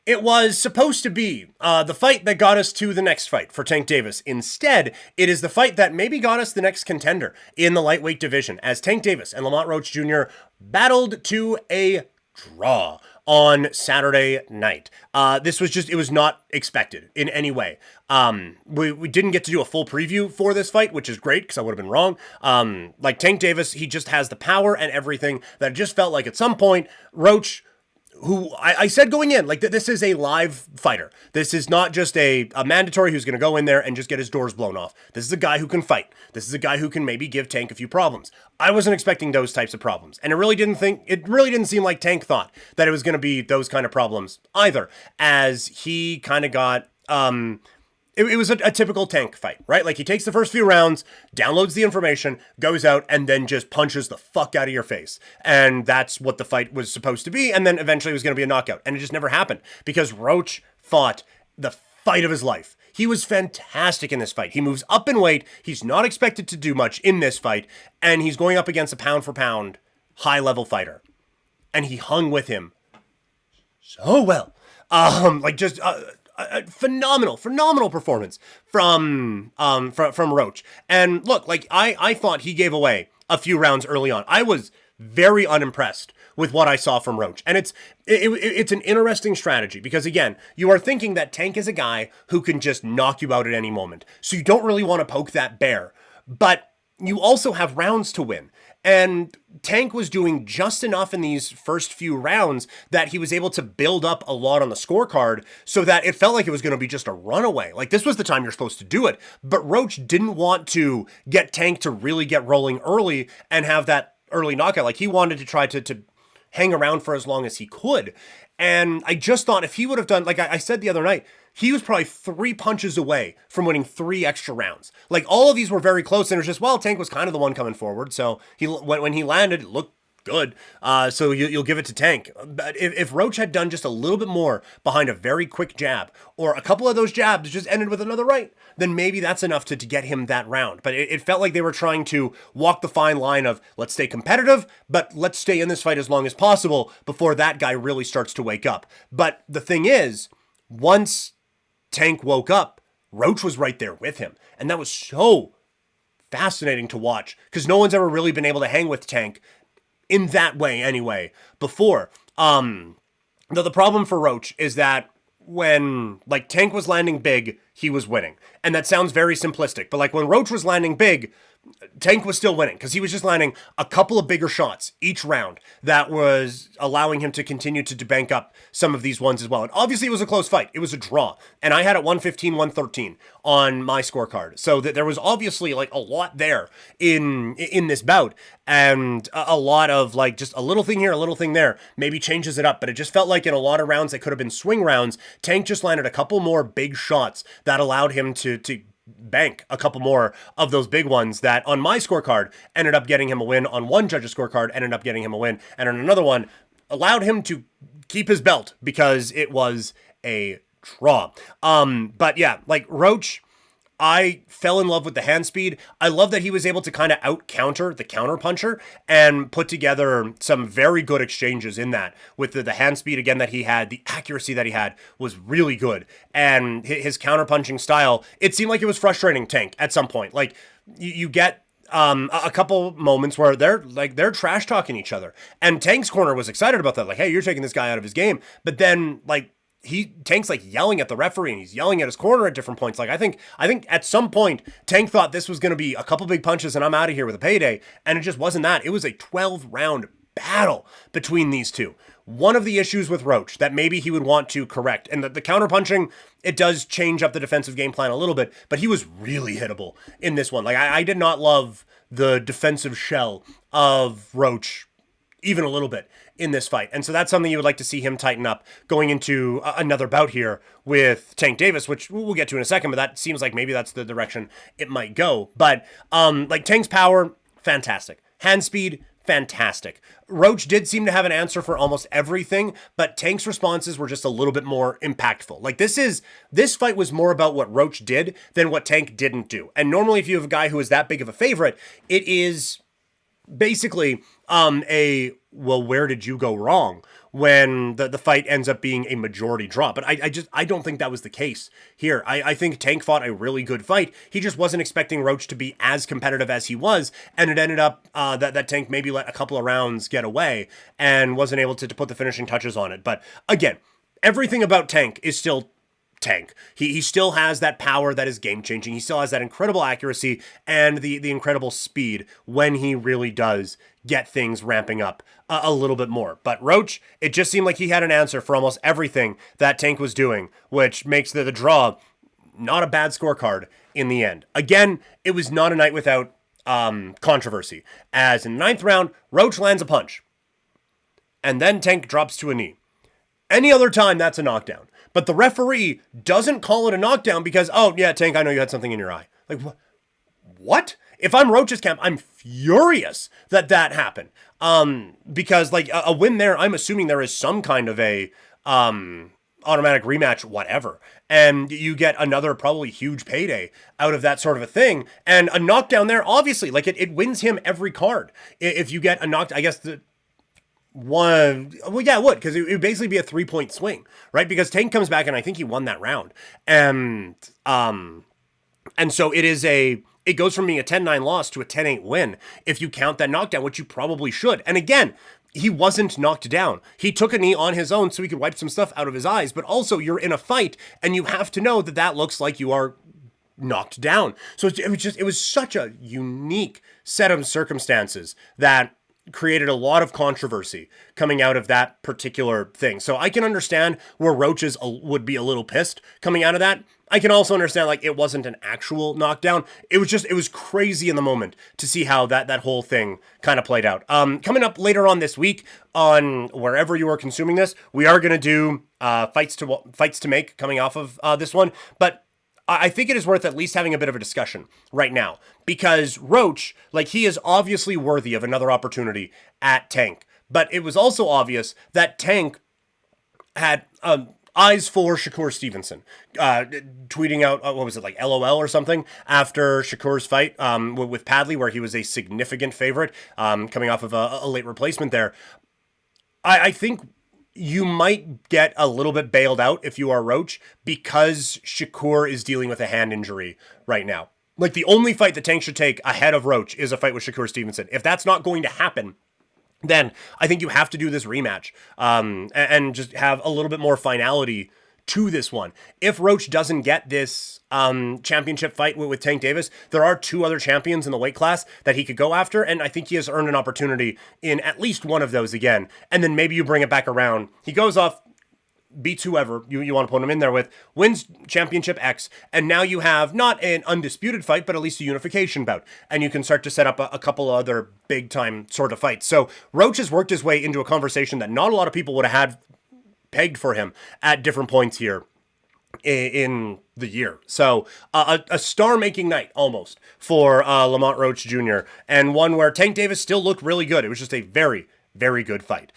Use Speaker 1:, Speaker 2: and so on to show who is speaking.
Speaker 1: It was supposed to be the fight that got us to the next fight for Tank Davis. Instead, it is the fight that maybe got us the next contender in the lightweight division, as Tank Davis and Lamont Roach Jr. battled to a draw on Saturday night. This was just, it was not expected in any way. We didn't get to do a full preview for this fight, which is great because I would have been wrong. Like Tank Davis, he just has the power and everything that it just felt like at some point, Roach, who I said going in, like this is a live fighter. This is not just a mandatory who's going to go in there and just get his doors blown off. This is a guy who can fight. This is a guy who can maybe give Tank a few problems. I wasn't expecting those types of problems. And it really didn't seem like Tank thought that it was going to be those kind of problems either, as he kind of got, it was a typical Tank fight, right? Like he takes the first few rounds, downloads the information, goes out, and then just punches the fuck out of your face. And that's what the fight was supposed to be. And then eventually it was going to be a knockout. And it just never happened because Roach fought the fight of his life. He was fantastic in this fight. He moves up in weight. He's not expected to do much in this fight. And he's going up against a pound for pound high-level fighter. And he hung with him so well. A phenomenal performance from Roach. And look, like I thought he gave away a few rounds early on. I was very unimpressed with what I saw from Roach. And it's an interesting strategy because again, you are thinking that Tank is a guy who can just knock you out at any moment. So you don't really want to poke that bear, but you also have rounds to win. And Tank was doing just enough in these first few rounds that he was able to build up a lot on the scorecard so that it felt like it was going to be just a runaway. Like this was the time you're supposed to do it. But Roach didn't want to get Tank to really get rolling early and have that early knockout. Like he wanted to try to hang around for as long as he could. And I just thought if he would have done, like I said the other night, he was probably 3 punches away from winning 3 extra rounds. Like all of these were very close, and it was just, well, Tank was kind of the one coming forward, so when he landed, it looked good. So you'll give it to Tank. But if Roach had done just a little bit more behind a very quick jab, or a couple of those jabs just ended with another right, then maybe that's enough to get him that round. But it felt like they were trying to walk the fine line of let's stay competitive, but let's stay in this fight as long as possible before that guy really starts to wake up. But the thing is, once Tank woke up, Roach was right there with him. And that was so fascinating to watch because no one's ever really been able to hang with Tank in that way anyway before. The problem for Roach is that when like Tank was landing big, he was winning. And that sounds very simplistic, but like when Roach was landing big, Tank was still winning because he was just landing a couple of bigger shots each round that was allowing him to continue to bank up some of these ones as well. And obviously it was a close fight. It was a draw. And I had it 115-113 on my scorecard. So that there was obviously like a lot there in this bout, and a lot of like just a little thing here, a little thing there, maybe changes it up. But it just felt like in a lot of rounds that could have been swing rounds, Tank just landed a couple more big shots that allowed him to bank a couple more of those big ones that on my scorecard ended up getting him a win, on one judge's scorecard ended up getting him a win, and on another one allowed him to keep his belt because it was a draw. But yeah, like Roach, I fell in love with the hand speed. I love that he was able to kind of out-counter the counter-puncher and put together some very good exchanges in that. With the hand speed, again, that he had, the accuracy that he had was really good. And his counter-punching style, it seemed like it was frustrating Tank at some point. Like, you get a couple moments where they're trash-talking each other. And Tank's corner was excited about that. Like, hey, you're taking this guy out of his game. But then, like, Tank's like yelling at the referee and he's yelling at his corner at different points. Like I think at some point Tank thought this was going to be a couple big punches and I'm out of here with a payday. And it just wasn't that. It was a 12-round battle between these two. One of the issues with Roach that maybe he would want to correct, and the counter punching, it does change up the defensive game plan a little bit, but he was really hittable in this one. Like I did not love the defensive shell of Roach even a little bit in this fight. And so that's something you would like to see him tighten up going into another bout here with Tank Davis, which we'll get to in a second, but that seems like maybe that's the direction it might go. But like Tank's power, fantastic. Hand speed, fantastic. Roach did seem to have an answer for almost everything, but Tank's responses were just a little bit more impactful. Like this fight was more about what Roach did than what Tank didn't do. And normally if you have a guy who is that big of a favorite, it is basically a well, where did you go wrong when the fight ends up being a majority draw? But I don't think that was the case here. I think Tank fought a really good fight. He just wasn't expecting Roach to be as competitive as he was, and it ended up that Tank maybe let a couple of rounds get away and wasn't able to put the finishing touches on it. But again, everything about Tank is still Tank. He still has that power that is game changing. He still has that incredible accuracy and the incredible speed when he really does get things ramping up a little bit more. But Roach, it just seemed like he had an answer for almost everything that Tank was doing, which makes the draw not a bad scorecard in the end. Again, it was not a night without controversy, as in the 9th round, Roach lands a punch, and then Tank drops to a knee. Any other time, that's a knockdown. But the referee doesn't call it a knockdown because, oh, yeah, Tank, I know you had something in your eye. Like, what? If I'm Roach's camp, I'm furious that happened. Because, like, a win there, I'm assuming there is some kind of a automatic rematch, whatever. And you get another probably huge payday out of that sort of a thing. And a knockdown there, obviously, like, it wins him every card. If you get a knockdown, I guess well, yeah, it would, because it would basically be a 3-point swing, right? Because Tank comes back, and I think he won that round. And so it goes from being a 10-9 loss to a 10-8 win if you count that knockdown, which you probably should. And again, he wasn't knocked down. He took a knee on his own so he could wipe some stuff out of his eyes, but also you're in a fight, and you have to know that looks like you are knocked down. So it was such a unique set of circumstances that created a lot of controversy coming out of that particular thing. So I can understand where Roaches would be a little pissed coming out of that. I can also understand, like, it wasn't an actual knockdown. It was crazy in the moment to see how that whole thing kind of played out. Coming up later on this week on wherever you are consuming this, we are going to do fights to make coming off of this one. But I think it is worth at least having a bit of a discussion right now, because Roach, like, he is obviously worthy of another opportunity at Tank, but it was also obvious that Tank had eyes for Shakur Stevenson, tweeting out, what was it, like LOL or something, after Shakur's fight with Padley, where he was a significant favorite, coming off of a late replacement there. I think you might get a little bit bailed out if you are Roach, because Shakur is dealing with a hand injury right now. Like, the only fight that Tank should take ahead of Roach is a fight with Shakur Stevenson. If that's not going to happen, then I think you have to do this rematch and just have a little bit more finality to this one. If Roach doesn't get this championship fight with Tank Davis, there are 2 other champions in the weight class that he could go after, and I think he has earned an opportunity in at least one of those again. And then maybe you bring it back around. He goes off, beats whoever you want to put him in there with, wins championship X, and now you have not an undisputed fight, but at least a unification bout, and you can start to set up a couple other big time sort of fights. So Roach has worked his way into a conversation that not a lot of people would have had pegged for him at different points here in the year. So a star-making night almost for Lamont Roach Jr., and one where Tank Davis still looked really good. It was just a very, very good fight.